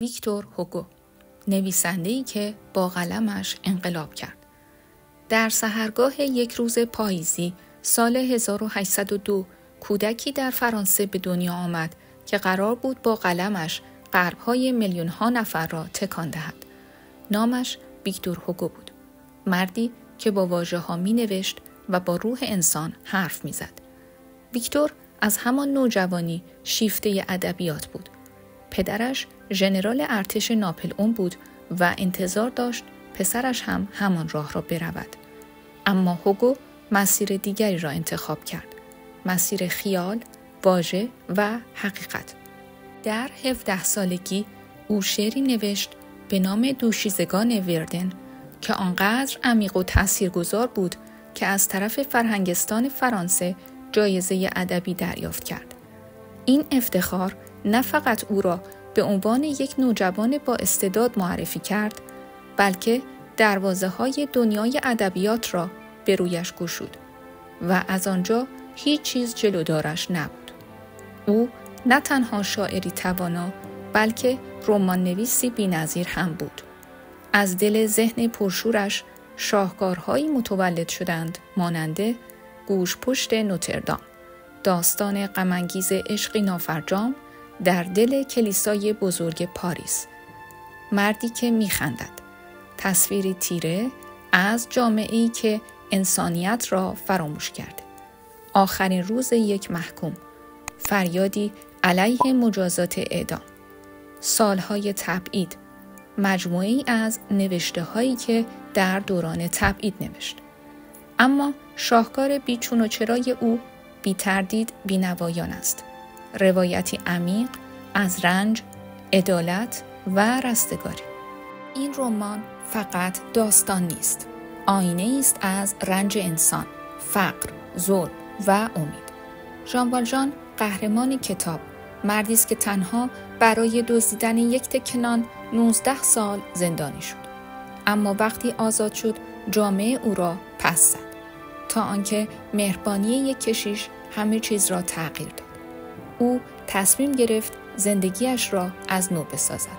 ویکتور هوگو، نویسنده‌ای که با قلمش انقلاب کرد. در سحرگاه یک روز پاییزی سال 1802 کودکی در فرانسه به دنیا آمد که قرار بود با قلمش قلب‌های میلیون‌ها نفر را تکان دهد. نامش ویکتور هوگو بود. مردی که با واژه‌ها می‌نوشت و با روح انسان حرف می‌زد. ویکتور از همان نوجوانی شیفته ادبیات بود. پدرش ژنرال ارتش ناپلئون بود و انتظار داشت پسرش هم همان راه را برود. اما هوگو مسیر دیگری را انتخاب کرد. مسیر خیال، واژه و حقیقت. در 17 سالگی او شعری نوشت به نام دوشیزگان وردن که آنقدر عمیق و تاثیرگذار بود که از طرف فرهنگستان فرانسه جایزه ادبی دریافت کرد. این افتخار نه فقط او را به عنوان یک نوجوان با استعداد معرفی کرد، بلکه دروازه‌های دنیای ادبیات را به رویش گشود و از آنجا هیچ چیز جلودارش نبود. او نه تنها شاعری توانا، بلکه رمان نویسی بی‌نظیر هم بود. از دل ذهن پرشورش شاهکارهایی متولد شدند مانند گوشپشت نوتردام، داستان غم‌انگیز عشقی نافرجام در دل کلیسای بزرگ پاریس، مردی که می‌خندد، تصویری تیره از جامعه‌ای که انسانیت را فراموش کرده، آخرین روز یک محکوم، فریادی علیه مجازات اعدام، سالهای تبعید، مجموعه‌ای از نوشته‌هایی که در دوران تبعید نوشت. اما شاهکار بیچون و چرای او بی تردید بینوایان است. روایتی عمیق از رنج، عدالت و رستگاری. این رمان فقط داستان نیست، آینه است از رنج انسان، فقر، ظلم و امید. ژان والژان قهرمان کتاب، مردی است که تنها برای دزدیدن یک تکه نان 19 سال زندانی شد. اما وقتی آزاد شد جامعه او را پس زد، تا آنکه مهربانی یک کشیش همه چیز را تغییر داد. او تصمیم گرفت زندگیش را از نو بسازد.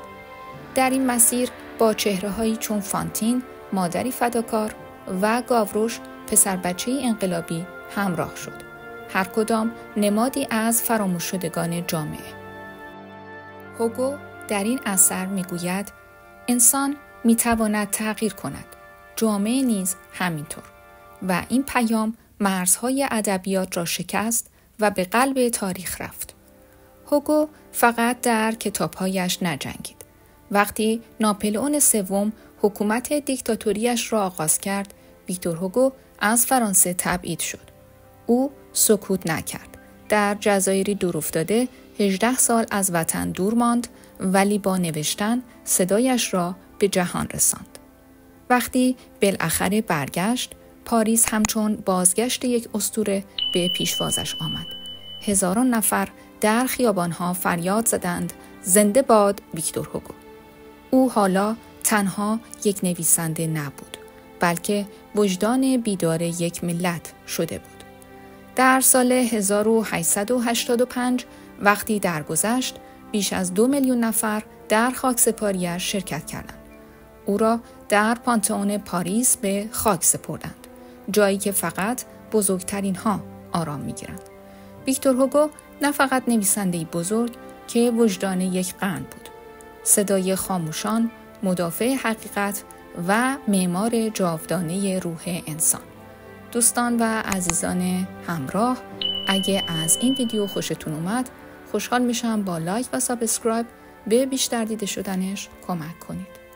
در این مسیر با چهره‌هایی چون فانتین، مادری فداکار، و گاوروش، پسر بچه‌ای انقلابی همراه شد. هر کدام نمادی از فراموش شدگان جامعه. هوگو در این اثر میگوید انسان میتواند تغییر کند، جامعه نیز همینطور. و این پیام مرزهای ادبیات را شکست و به قلب تاریخ رفت. هوگو فقط در کتابهایش نجنگید. وقتی ناپلئون سوم حکومت دیکتاتوریش را آغاز کرد، ویکتور هوگو از فرانسه تبعید شد. او سکوت نکرد. در جزایری دورافتاده 18 سال از وطن دور ماند، ولی با نوشتن صدایش را به جهان رساند. وقتی بالاخره برگشت، پاریس همچون بازگشت یک اسطوره به پیشوازش آمد. هزاران نفر در خیابانها فریاد زدند زنده باد ویکتور هوگو. او حالا تنها یک نویسنده نبود، بلکه وجدان بیدار یک ملت شده بود. در سال 1885 وقتی درگذشت، بیش از 2 میلیون نفر در خاکسپاری‌اش شرکت کردند. او را در پانتئون پاریس به خاک سپردند، جایی که فقط بزرگترین ها آرام می‌گیرند. ویکتور هوگو نه فقط نویسنده‌ای بزرگ که وجدان یک قرن بود، صدای خاموشان، مدافع حقیقت و معمار جاودانه روح انسان. دوستان و عزیزان همراه، اگه از این ویدیو خوشتون اومد، خوشحال میشم با لایک و سابسکرایب به بیشتر دیده شدنش کمک کنید.